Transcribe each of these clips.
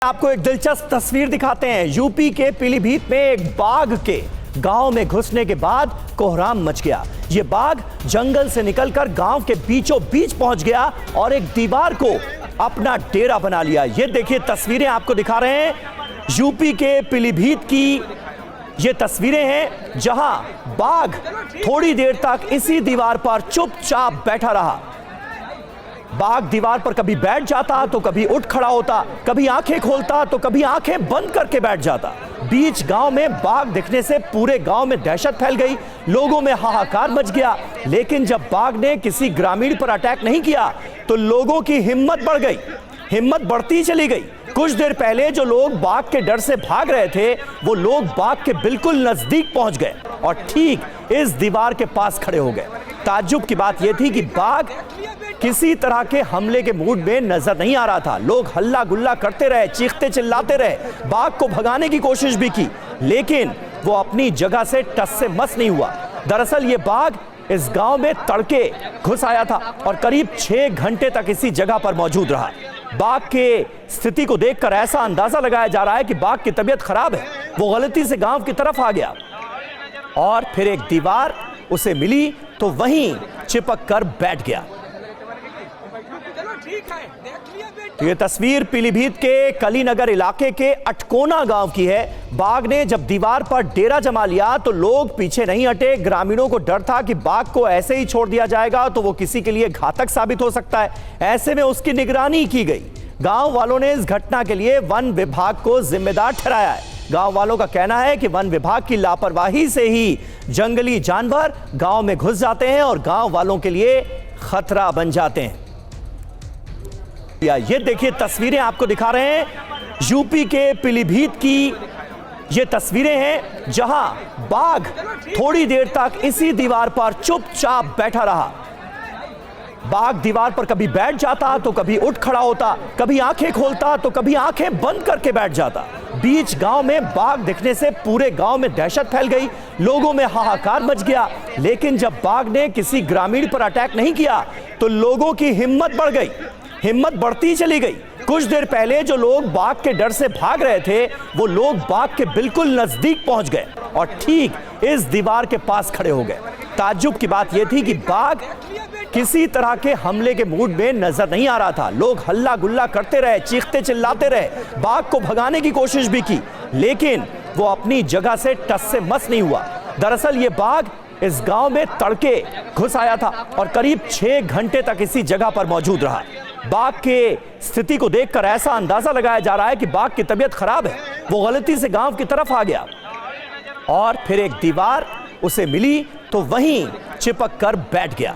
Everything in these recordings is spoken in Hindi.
आपको एक दिलचस्प तस्वीर दिखाते हैं। यूपी के पीलीभीत में एक बाघ के गांव में घुसने के बाद कोहराम मच गया। ये बाघ जंगल से निकलकर गांव के बीचों बीच पहुंच गया और एक दीवार को अपना डेरा बना लिया। ये देखिए तस्वीरें आपको दिखा रहे हैं। यूपी के पीलीभीत की ये तस्वीरें हैं जहां बाघ थोड़ी देर तक इसी दीवार पर चुपचाप बैठा रहा। बाघ दीवार पर कभी बैठ जाता तो कभी उठ खड़ा होता, कभी आंखें खोलता तो कभी आंखें बंद करके बैठ जाता। बीच गांव में बाघ दिखने से पूरे गांव में दहशत फैल गई, लोगों में हाहाकार मच गया। लेकिन जब बाघ ने किसी ग्रामीण पर अटैक नहीं किया तो लोगों की हिम्मत बढ़ गई, हिम्मत बढ़ती चली गई। कुछ देर पहले जो लोग बाघ के डर से भाग रहे थे वो लोग बाघ के बिल्कुल नजदीक पहुंच गए और ठीक इस दीवार के पास खड़े हो गए। ताज्जुब की बात यह थी कि बाघ किसी तरह के हमले के मूड में नजर नहीं आ रहा था। लोग हल्ला गुल्ला करते रहे, चीखते चिल्लाते रहे, बाघ को भगाने की कोशिश भी की, लेकिन वो अपनी जगह से टस से मस नहीं हुआ। दरअसल ये बाघ इस गांव में तड़के घुस आया था और करीब 6 घंटे तक इसी जगह पर मौजूद रहा। बाघ के स्थिति को देखकर ऐसा अंदाजा लगाया जा रहा है कि बाघ की तबीयत खराब है। वो गलती से गांव की तरफ आ गया और फिर एक दीवार उसे मिली तो वहीं चिपक कर बैठ गया। तो ये तस्वीर पीलीभीत के कलीनगर इलाके के अटकोना गांव की है। बाघ ने जब दीवार पर डेरा जमा लिया तो लोग पीछे नहीं हटे। ग्रामीणों को डर था कि बाघ को ऐसे ही छोड़ दिया जाएगा तो वो किसी के लिए घातक साबित हो सकता है। ऐसे में उसकी निगरानी की गई। गांव वालों ने इस घटना के लिए वन विभाग को जिम्मेदार ठहराया है। गांव वालों का कहना है कि वन विभाग की लापरवाही से ही जंगली जानवर गांव में घुस जाते हैं और गांव वालों के लिए खतरा बन जाते हैं। ये देखिए तस्वीरें आपको दिखा रहे हैं। यूपी के पीलीभीत की ये तस्वीरें हैं जहां बाघ थोड़ी देर तक इसी दीवार पर चुपचाप बैठा रहा। बाघ दीवार पर कभी बैठ जाता तो कभी उठ खड़ा होता, कभी आंखें खोलता तो कभी आंखें बंद करके बैठ जाता। बीच गांव में बाघ दिखने से पूरे गांव में दहशत फैल गई, लोगों में हाहाकार मच गया। लेकिन जब बाघ ने किसी ग्रामीण पर अटैक नहीं किया तो लोगों की हिम्मत बढ़ गई, हिम्मत बढ़ती चली गई। कुछ देर पहले जो लोग बाघ के डर से भाग रहे थे वो लोग बाघ के बिल्कुल नजदीक पहुंच गए और ठीक इस दीवार के पास खड़े हो गए। ताज्जुब की बात यह थी कि बाघ किसी तरह के हमले के मूड में नजर नहीं आ रहा था। लोग हल्ला गुल्ला करते रहे, चीखते चिल्लाते रहे, बाघ को भगाने की कोशिश भी की, लेकिन वो अपनी जगह से टस से मस नहीं हुआ। दरअसल ये बाघ इस गांव में तड़के घुस आया था और करीब 6 घंटे तक इसी जगह पर मौजूद रहा। बाघ के स्थिति को देखकर ऐसा अंदाजा लगाया जा रहा है कि बाघ की तबीयत खराब है। वो गलती से गांव की तरफ आ गया और फिर एक दीवार उसे मिली तो वहीं चिपक कर बैठ गया।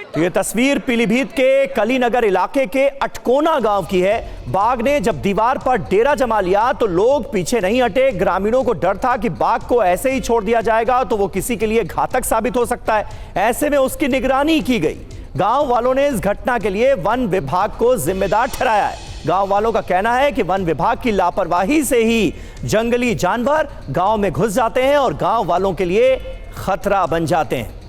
तो ये तस्वीर पीलीभीत के कलीनगर इलाके के अटकोना गांव की है। बाघ ने जब दीवार पर डेरा जमा लिया तो लोग पीछे नहीं हटे। ग्रामीणों को डर था कि बाघ को ऐसे ही छोड़ दिया जाएगा तो वो किसी के लिए घातक साबित हो सकता है। ऐसे में उसकी निगरानी की गई। गांव वालों ने इस घटना के लिए वन विभाग को जिम्मेदार ठहराया है। गांव वालों का कहना है कि वन विभाग की लापरवाही से ही जंगली जानवर गांव में घुस जाते हैं और गांव वालों के लिए खतरा बन जाते हैं।